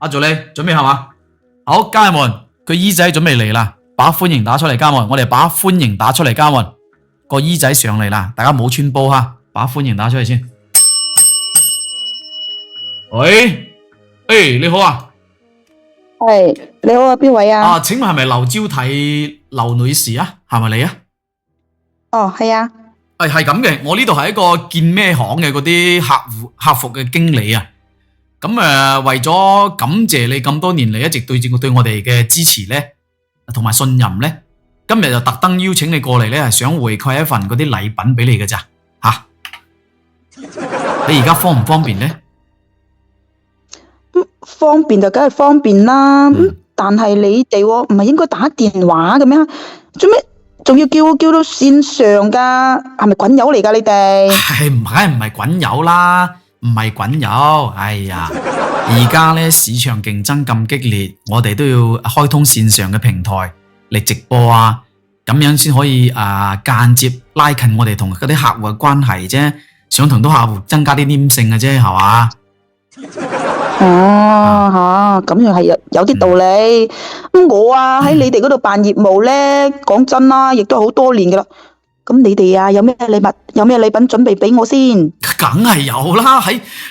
阿助理準備係嘛？好，家人們，個姨仔準備嚟啦，把歡迎打出嚟，家人們，我哋把歡迎打出嚟，家人們，個姨仔上嚟啦，大家冇穿煲哈，把歡迎打出嚟先。喂，你好啊，你好啊，邊位啊？請問係咪劉招娣劉女士啊？係咪你啊？哦，係啊。係咁嘅，我呢度係一個建咩行嘅嗰啲客服嘅經理啊。咁為咗感謝你咁多年嚟一直對我哋嘅支持咧，同埋信任咧，今日就特登邀請你過嚟咧，係想回饋一份嗰啲禮品俾你嘅咋吓？你而家方唔方便咧？方便就梗係方便啦。但係你哋唔係應該打電話嘅咩？做咩仲要叫到線上噶？係咪滾友嚟噶你哋？唔係滾友啦，唔係滾友。哎呀，而家咧市場競爭咁激烈，我哋都要開通線上嘅平台嚟直播啊，咁樣先可以間接拉近我哋同嗰啲客戶嘅關係啫。想同啲客戶增加啲黏性嘅啫，係嘛？咁又係有啲道理。咁我喺你哋嗰度辦業務咧，講真啦，亦都好多年噶啦。咁你哋有咩禮物，有咩禮品準備俾我先？梗係有啦，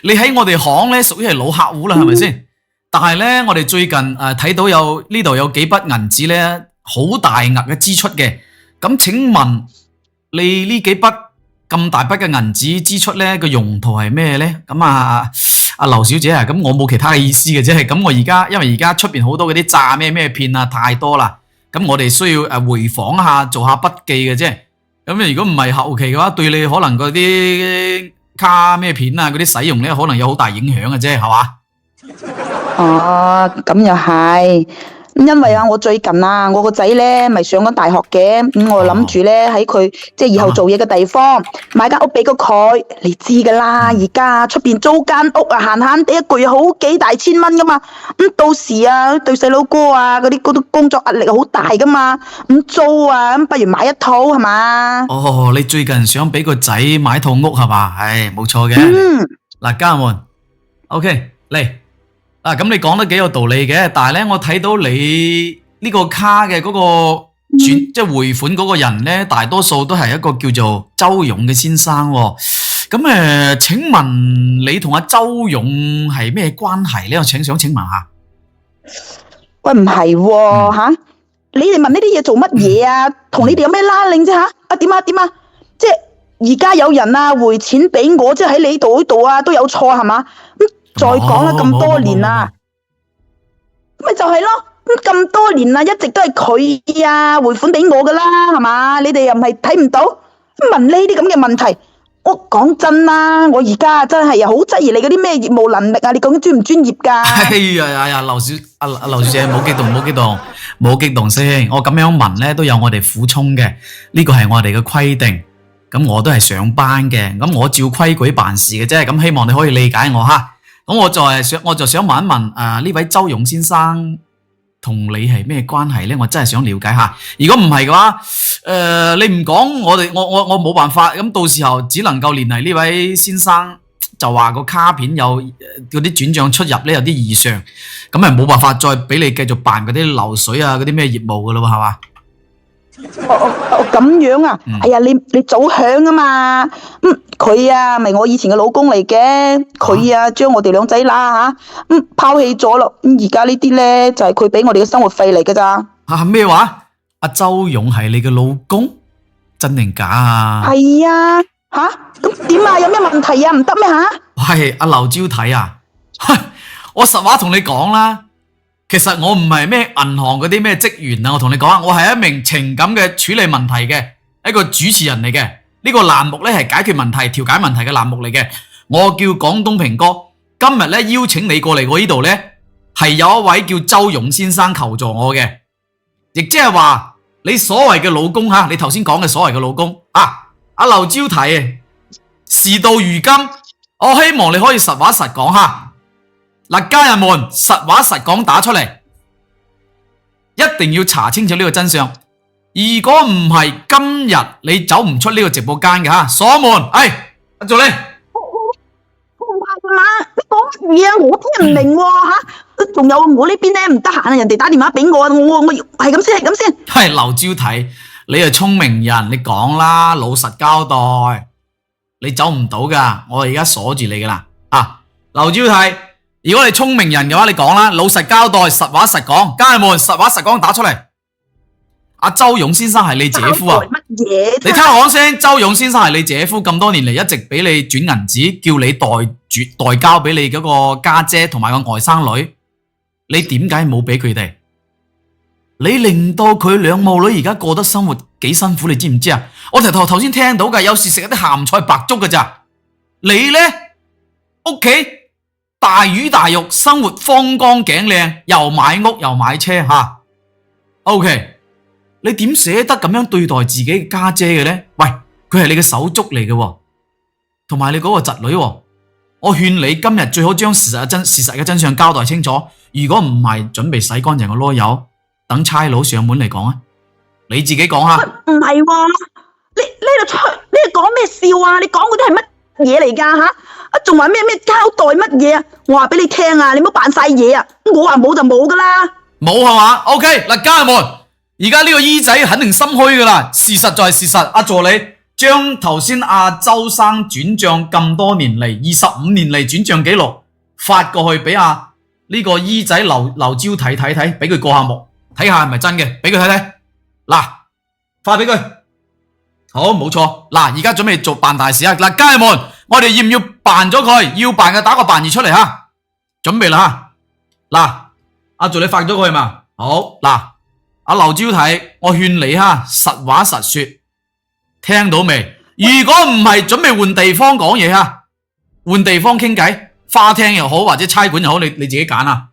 你喺我哋行咧，屬於係老客戶啦，係咪先？但係咧，我哋最近睇到呢度有幾筆銀紙咧，好大額嘅支出嘅。咁請問你呢幾筆咁大筆嘅銀紙支出咧，個用途係咩咧？咁阿劉小姐啊，咁我冇其他嘅意思嘅啫。咁我因為而家出邊好多嗰啲詐咩片啊，太多啦。咁我哋需要回訪一下，做下筆記嘅啫。咁如果唔係後期嘅話，對你可能嗰啲卡咩片啊，嗰啲使用咧，可能有好大影響嘅啫，係嘛？咁又係。因為我最近我個仔咧咪上緊大學嘅，咁我諗住咧喺佢即係以後做嘢嘅地方買間屋俾個佢。你知噶啦，而家出邊租間屋閒閒地一個月好幾大千蚊噶嘛。咁到時對細佬哥嗰啲工作壓力好大噶嘛。咁租咁不如買一套係嘛？你最近想俾個仔買套屋係嘛？係冇錯嘅。嗱，家人們 ，OK 嚟。咁你講得幾有道理嘅，但係咧我睇到你呢個卡嘅嗰個即係匯款嗰個人咧，大多數都係一個叫做周勇嘅先生。咁請問你同阿周勇係咩關係咧？我想請問下。喂，唔係吓，你哋問呢啲嘢做乜嘢啊？同你哋有咩拉令啫吓？點啊？即係而家有人匯錢俾我，即係喺你度嗰度都有錯係嘛？再講啦，咁多年啦，咪就係咯，咁多年啦，一直都係佢匯款俾我噶啦，係嘛？你哋又唔係睇唔到問呢啲咁嘅問題？我講真啦，我而家真係又好質疑你嗰啲咩業務能力啊！你究竟專唔專業噶？哎呀，劉小姐，冇激動先。我咁樣問咧，都有我哋苦衷嘅，呢個係我哋嘅規定。咁我都係上班嘅，咁我照規矩辦事嘅啫。咁希望你可以理解我哈。咁我就想問一問呢位周勇先生同你係咩關係咧？我真係想了解下。如果唔係嘅話，你唔講我冇辦法。咁到時候只能夠聯繫呢位先生，就話個卡片有嗰啲轉賬出入咧有啲異常，咁咪冇辦法再俾你繼續辦嗰啲流水嗰啲咩業務噶咯，係嘛？咁樣啊？哎呀，你早響啊嘛。佢咪我以前嘅老公嚟嘅，佢將我哋兩仔啦拋棄咗咯。而家呢啲咧就係佢俾我哋嘅生活費嚟噶咋。咩話？阿周勇係你嘅老公？真定假啊？係啊。咁點有咩問題唔得咩喂，阿劉招娣我實話同你講啦，其實我唔係咩銀行嗰啲咩職員我同你講，我係一名情感嘅處理問題嘅一個主持人嚟嘅。呢個欄目咧係解決問題、調解問題嘅欄目嚟嘅。我叫廣東平哥，今日咧邀請你過嚟我呢度咧，係有一位叫周勇先生求助我嘅，亦即係話你所謂嘅老公你頭先講嘅所謂嘅老公阿劉招娣，事到如今，我希望你可以實話實講嗱，家人們實話實講打出嚟，一定要查清楚呢個真相。如果唔係，今日你走唔出呢個直播間嘅鎖門。阿助理，你講乜嘢我聽唔明仲有我呢邊咧唔得閒啊，人哋打電話俾我啊，我係咁先，係咁先。係劉招娣，你係聰明人，你講啦，老實交代，你走唔到噶，我而家鎖住你噶啦。啊，劉招娣，如果你聰明人嘅話，你講啦，老實交代，實話實講，家人們實話實講打出嚟。阿周勇先生係你姐夫啊？乜嘢？你聽我講聲，周勇先生係你姐夫，咁多年嚟一直俾你轉銀紙，叫你代交俾你嗰個家姐同埋個外甥女，你點解冇俾佢哋？你令到佢兩母女而家過得生活幾辛苦，你知唔知啊？我頭先聽到噶，有時食一啲鹹菜白粥噶咋？你呢？屋企大魚大肉，生活風光頸靚，又買屋又買車吓。OK。你點捨得咁樣對待自己嘅家姐嘅呢？喂，佢係你嘅手足嚟嘅，同埋你嗰個侄女。我勸你今日最好將事實嘅真相交代清楚。如果唔係，準備洗乾淨個囉柚，等差佬上門嚟講啊！你自己講下。唔係喎，你講咩笑啊？你講嗰啲係乜嘢嚟噶吓？啊，仲話咩交代乜嘢啊？我話俾你聽啊，你唔好扮晒嘢啊！我話冇就冇噶啦。冇係嘛 ？OK，嗱，家人們。而家呢個姨仔肯定心虛噶啦，事實就係事實。阿助理將頭先阿周生轉賬咁多年嚟25年嚟轉賬記錄發過去俾阿呢個姨仔劉招娣睇睇，俾佢過下目，睇下係咪真嘅，俾佢睇睇。嗱，發俾佢。好，冇錯。嗱，而家準備做辦大事啊！嗱，家人們，我哋要唔要辦咗佢？要辦嘅打個辦字出嚟吓，準備啦吓。嗱，阿助理發咗佢嘛？好，嗱。阿劉招娣，我勸你哈，實話實說，聽到未？如果唔係，準備換地方講嘢哈，換地方傾偈，花廳又好或者差館又好，你自己揀啊。